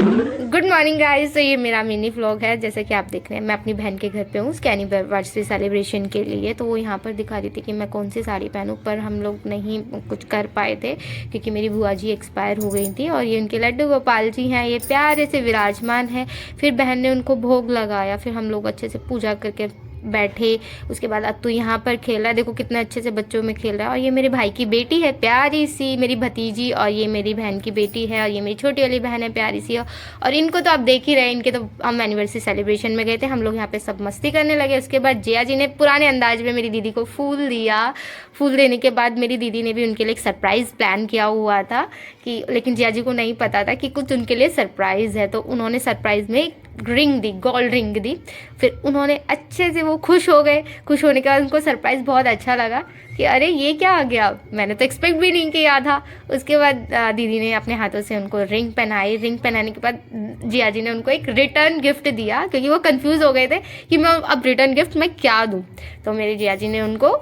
Good morning guys. तो ये मेरा मिनी व्लॉग है। जैसे कि आप देख रहे हैं, मैं अपनी बहन के घर पे हूँ उसके एनिवर्सरी सेलिब्रेशन के लिए। तो वो यहाँ पर दिखा रही थी कि मैं कौन सी साड़ी पहनूँ, पर हम लोग नहीं कुछ कर पाए थे क्योंकि मेरी बुआ जी एक्सपायर हो गई थी। और ये उनके लड्डू गोपाल जी हैं, ये प्यारे से विराजमान है। फिर बहन ने उनको भोग लगाया, फिर हम लोग अच्छे से पूजा करके बैठे। उसके बाद अत्तू यहाँ पर खेल रहा है, देखो कितने अच्छे से बच्चों में खेल रहा है। और ये मेरे भाई की बेटी है प्यारी सी, मेरी भतीजी। और ये मेरी बहन की बेटी है, और ये मेरी छोटी वाली बहन है प्यारी सी। और इनको तो आप देख ही रहे, इनके तो हम एनिवर्सरी सेलिब्रेशन में गए थे, हम लोग यहाँ पे सब मस्ती करने लगे। उसके बाद जिया जी ने पुराने अंदाज में मेरी दीदी को फूल दिया। फूल देने के बाद मेरी दीदी ने भी उनके लिए एक सरप्राइज़ प्लान किया हुआ था कि, लेकिन जिया जी को नहीं पता था कि कुछ उनके लिए सरप्राइज़ है। तो उन्होंने सरप्राइज़ में रिंग दी, गोल्ड रिंग दी। फिर उन्होंने अच्छे से, वो खुश हो गए। खुश होने के बाद उनको सरप्राइज़ बहुत अच्छा लगा कि अरे ये क्या आ गया, मैंने तो एक्सपेक्ट भी नहीं किया था। उसके बाद दीदी ने अपने हाथों से उनको रिंग पहनाई। रिंग पहनाने के बाद जिया जी ने उनको एक रिटर्न गिफ्ट दिया, क्योंकि वो कंफ्यूज हो गए थे कि मैं अब रिटर्न गिफ्ट मैं क्या दूँ। तो मेरी जिया जी ने उनको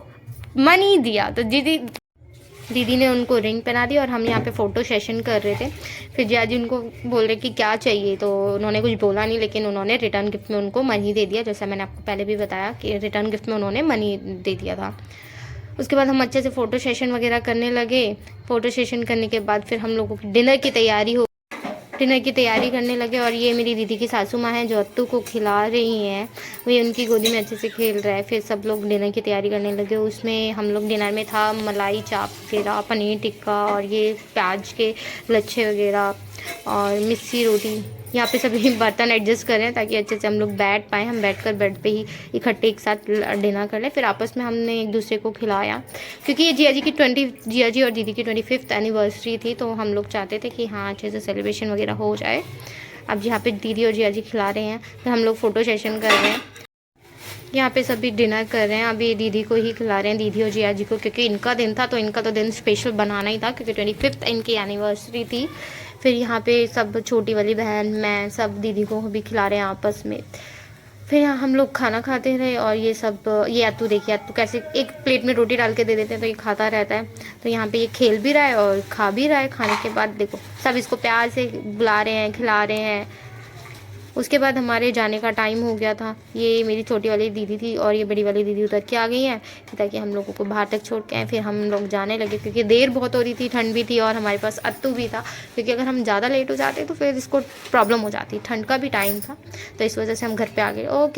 मनी दिया। तो दीदी ने उनको रिंग पहना दी और हम यहाँ पे फ़ोटो सेशन कर रहे थे। फिर जिया जी उनको बोल रहे कि क्या चाहिए, तो उन्होंने कुछ बोला नहीं, लेकिन उन्होंने रिटर्न गिफ्ट में उनको मनी दे दिया। जैसा मैंने आपको पहले भी बताया कि रिटर्न गिफ्ट में उन्होंने मनी दे दिया था। उसके बाद हम अच्छे से फ़ोटो सेशन वगैरह करने लगे। फ़ोटो सेशन करने के बाद फिर हम लोगों की डिनर की तैयारी करने लगे। और ये मेरी दीदी की सासू माँ हैं जो अत्तू को खिला रही हैं, वही उनकी गोदी में अच्छे से खेल रहा है। फिर सब लोग डिनर की तैयारी करने लगे। उसमें हम लोग डिनर में था मलाई चाप वगैरह, पनीर टिक्का और ये प्याज के लच्छे वगैरह और मिस्सी रोटी। यहाँ पे सभी बर्तन एडजस्ट कर रहे हैं ताकि अच्छे से हम लोग बैठ पाएँ। हम बैठकर बेड पे ही इकट्ठे एक साथ डिनर कर लें। फिर आपस में हमने एक दूसरे को खिलाया, क्योंकि ये जिया जी और दीदी की 25th एनिवर्सरी थी। तो हम लोग चाहते थे कि हाँ अच्छे से सेलिब्रेशन वगैरह हो जाए। अब यहाँ पे दीदी और जिया जी खिला रहे हैं, तो हम लोग फ़ोटो सेशन कर रहे हैं। यहाँ पे सभी डिनर कर रहे हैं। अभी दीदी को ही खिला रहे हैं, दीदी और जिया जी को, क्योंकि इनका दिन था, तो इनका तो दिन स्पेशल बनाना ही था, क्योंकि 25th इनकी एनिवर्सरी थी। फिर यहाँ पे सब छोटी वाली बहन, मैं, सब दीदी को भी खिला रहे हैं आपस में। फिर यहाँ हम लोग खाना खाते रहे। और ये अत्तू देखिए, अत्तू कैसे एक प्लेट में रोटी डाल के दे देते हैं तो ये खाता रहता है। तो यहाँ पे ये खेल भी रहा है और खा भी रहा है। खाने के बाद देखो सब इसको प्यार से बुला रहे हैं, खिला रहे हैं। उसके बाद हमारे जाने का टाइम हो गया था। ये मेरी छोटी वाली दीदी थी और ये बड़ी वाली दीदी उतर के आ गई हैं ताकि हम लोगों को बाहर तक छोड़ के आए। फिर हम लोग जाने लगे, क्योंकि देर बहुत हो रही थी, ठंड भी थी और हमारे पास अत्तू भी था, क्योंकि अगर हम ज़्यादा लेट हो जाते तो फिर इसको प्रॉब्लम हो जाती। ठंड का भी टाइम था, तो इस वजह से हम घर पर आ गए। ओके।